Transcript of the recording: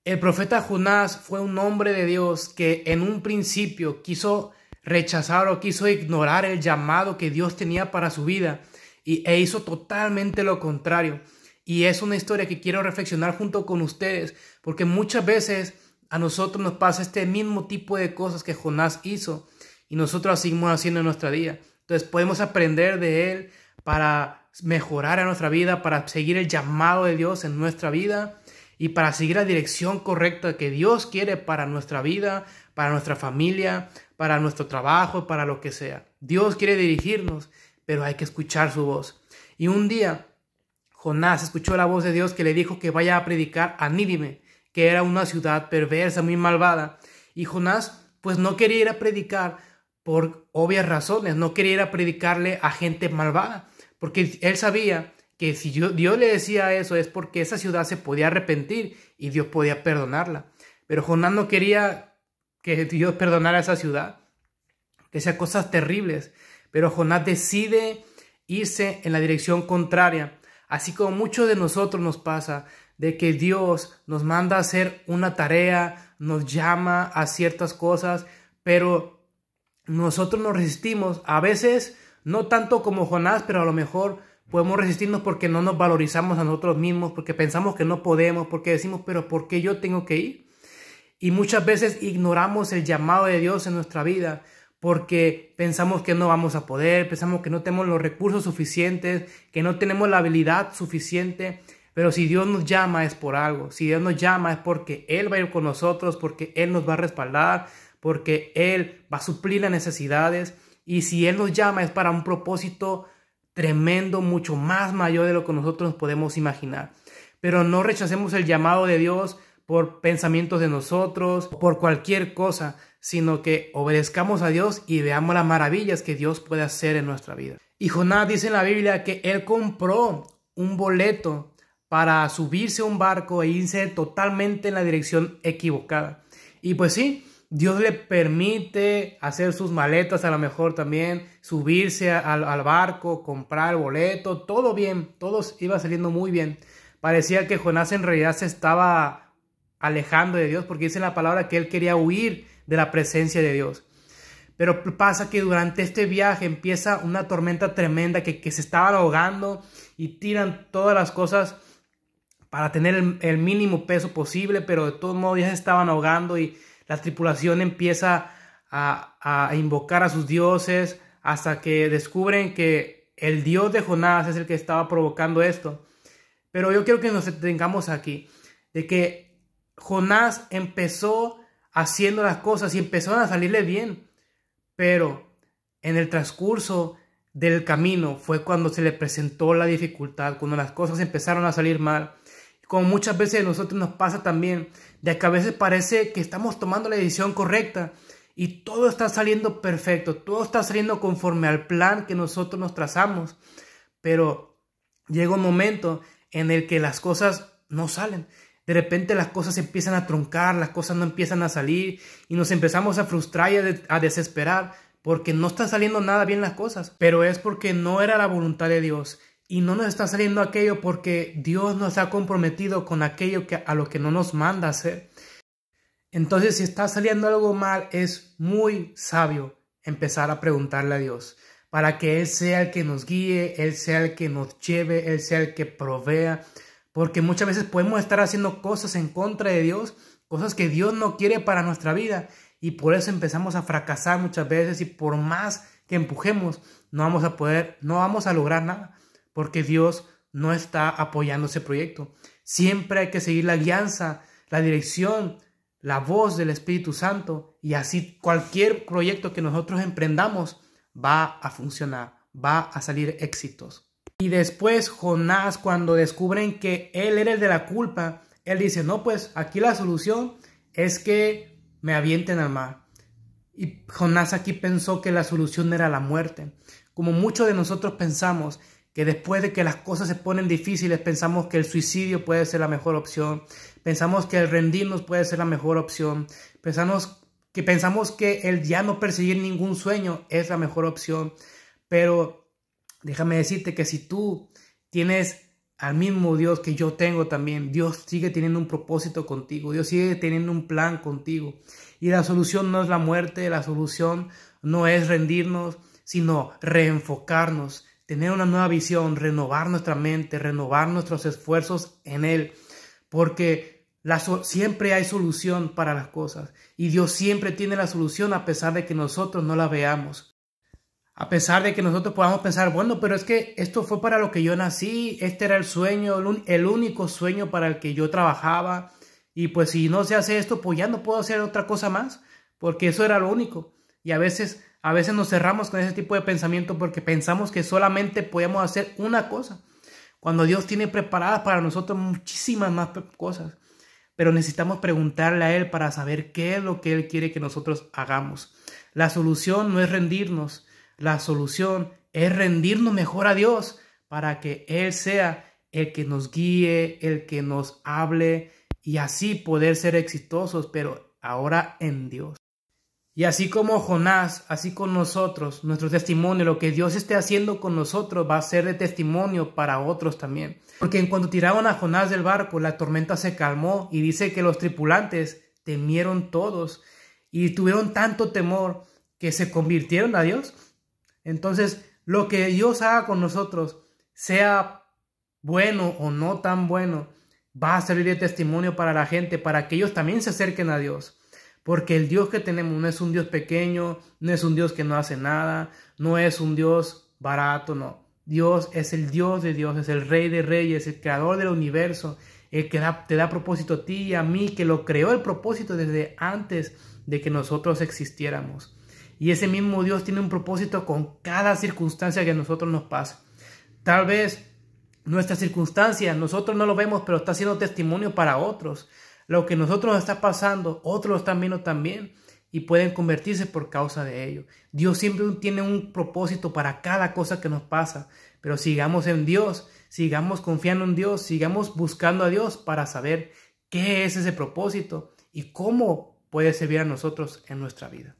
El profeta Jonás fue un hombre de Dios que en un principio quiso rechazar o quiso ignorar el llamado que Dios tenía para su vida e hizo totalmente lo contrario. Y es una historia que quiero reflexionar junto con ustedes, porque muchas veces a nosotros nos pasa este mismo tipo de cosas que Jonás hizo y nosotros seguimos haciendo en nuestra vida. Entonces podemos aprender de él para mejorar en nuestra vida, para seguir el llamado de Dios en nuestra vida y para seguir la dirección correcta que Dios quiere para nuestra vida, para nuestra familia, para nuestro trabajo, para lo que sea. Dios quiere dirigirnos, pero hay que escuchar su voz. Y un día Jonás escuchó la voz de Dios que le dijo que vaya a predicar a Nínive, que era una ciudad perversa, muy malvada. Y Jonás pues no quería ir a predicar por obvias razones, no quería ir a predicarle a gente malvada, porque él sabía que si Dios le decía eso es porque esa ciudad se podía arrepentir y Dios podía perdonarla. Pero Jonás no quería que Dios perdonara a esa ciudad, que sea cosas terribles. Pero Jonás decide irse en la dirección contraria, así como muchos de nosotros nos pasa, de que Dios nos manda a hacer una tarea, nos llama a ciertas cosas, pero nosotros nos resistimos, a veces no tanto como Jonás, pero a lo mejor podemos resistirnos porque no nos valorizamos a nosotros mismos, porque pensamos que no podemos, porque decimos, pero ¿por qué yo tengo que ir? Y muchas veces ignoramos el llamado de Dios en nuestra vida porque pensamos que no vamos a poder, pensamos que no tenemos los recursos suficientes, que no tenemos la habilidad suficiente. Pero si Dios nos llama es por algo, si Dios nos llama es porque Él va a ir con nosotros, porque Él nos va a respaldar, porque Él va a suplir las necesidades. Y si Él nos llama es para un propósito tremendo, mucho más mayor de lo que nosotros nos podemos imaginar. Pero no rechacemos el llamado de Dios por pensamientos de nosotros, por cualquier cosa, sino que obedezcamos a Dios y veamos las maravillas que Dios puede hacer en nuestra vida. Y Jonás dice en la Biblia que él compró un boleto para subirse a un barco e irse totalmente en la dirección equivocada. Y pues sí, Dios le permite hacer sus maletas, a lo mejor también subirse al barco, comprar el boleto, todo bien, todo iba saliendo muy bien. Parecía que Jonás en realidad se estaba alejando de Dios, porque dice en la palabra que él quería huir de la presencia de Dios. Pero pasa que durante este viaje empieza una tormenta tremenda que se estaban ahogando y tiran todas las cosas para tener el mínimo peso posible, pero de todos modos ya se estaban ahogando y la tripulación empieza a invocar a sus dioses hasta que descubren que el Dios de Jonás es el que estaba provocando esto. Pero yo quiero que nos detengamos aquí, de que Jonás empezó haciendo las cosas y empezaron a salirle bien, pero en el transcurso del camino fue cuando se le presentó la dificultad, cuando las cosas empezaron a salir mal. Como muchas veces a nosotros nos pasa también, de que a veces parece que estamos tomando la decisión correcta y todo está saliendo perfecto, todo está saliendo conforme al plan que nosotros nos trazamos, pero llega un momento en el que las cosas no salen. De repente las cosas empiezan a truncar, las cosas no empiezan a salir y nos empezamos a frustrar y a desesperar porque no están saliendo nada bien las cosas. Pero es porque no era la voluntad de Dios y no nos está saliendo aquello porque Dios nos ha comprometido con aquello a lo que no nos manda hacer. Entonces, si está saliendo algo mal, es muy sabio empezar a preguntarle a Dios para que Él sea el que nos guíe, Él sea el que nos lleve, Él sea el que provea. Porque muchas veces podemos estar haciendo cosas en contra de Dios, cosas que Dios no quiere para nuestra vida. Y por eso empezamos a fracasar muchas veces y por más que empujemos, no vamos a lograr nada. Porque Dios no está apoyando ese proyecto. Siempre hay que seguir la guianza, la dirección, la voz del Espíritu Santo. Y así cualquier proyecto que nosotros emprendamos va a funcionar, va a salir éxitos. Y después Jonás, cuando descubren que él era el de la culpa, él dice, no, pues aquí la solución es que me avienten al mar. Y Jonás aquí pensó que la solución era la muerte. Como muchos de nosotros pensamos que después de que las cosas se ponen difíciles, pensamos que el suicidio puede ser la mejor opción. Pensamos que el rendirnos puede ser la mejor opción. Pensamos que el ya no perseguir ningún sueño es la mejor opción. Pero déjame decirte que si tú tienes al mismo Dios que yo tengo también. Dios sigue teniendo un propósito contigo. Dios sigue teniendo un plan contigo. Y la solución no es la muerte, la solución no es rendirnos, sino reenfocarnos, tener una nueva visión, renovar nuestra mente, renovar nuestros esfuerzos en Él. Porque siempre hay solución para las cosas. Y Dios siempre tiene la solución a pesar de que nosotros no la veamos. A pesar de que nosotros podamos pensar, bueno, pero es que esto fue para lo que yo nací, este era el sueño, el único sueño para el que yo trabajaba, y pues si no se hace esto, pues ya no puedo hacer otra cosa más, porque eso era lo único. Y a veces nos cerramos con ese tipo de pensamiento porque pensamos que solamente podemos hacer una cosa, cuando Dios tiene preparadas para nosotros muchísimas más cosas. Pero necesitamos preguntarle a Él para saber qué es lo que Él quiere que nosotros hagamos. La solución no es rendirnos. La solución es rendirnos mejor a Dios para que Él sea el que nos guíe, el que nos hable y así poder ser exitosos, pero ahora en Dios. Y así como Jonás, así con nosotros, nuestro testimonio, lo que Dios esté haciendo con nosotros va a ser de testimonio para otros también. Porque en cuanto tiraron a Jonás del barco, la tormenta se calmó y dice que los tripulantes temieron todos y tuvieron tanto temor que se convirtieron a Dios. Entonces, lo que Dios haga con nosotros, sea bueno o no tan bueno, va a servir de testimonio para la gente, para que ellos también se acerquen a Dios. Porque el Dios que tenemos no es un Dios pequeño, no es un Dios que no hace nada, no es un Dios barato, no. Dios es el Dios de Dios, es el Rey de Reyes, el Creador del universo, el que te da propósito a ti y a mí, que lo creó el propósito desde antes de que nosotros existiéramos. Y ese mismo Dios tiene un propósito con cada circunstancia que a nosotros nos pasa. Tal vez nuestra circunstancia, nosotros no lo vemos, pero está siendo testimonio para otros. Lo que nosotros nos está pasando, otros lo están viendo también y pueden convertirse por causa de ello. Dios siempre tiene un propósito para cada cosa que nos pasa, pero sigamos en Dios, sigamos confiando en Dios, sigamos buscando a Dios para saber qué es ese propósito y cómo puede servir a nosotros en nuestra vida.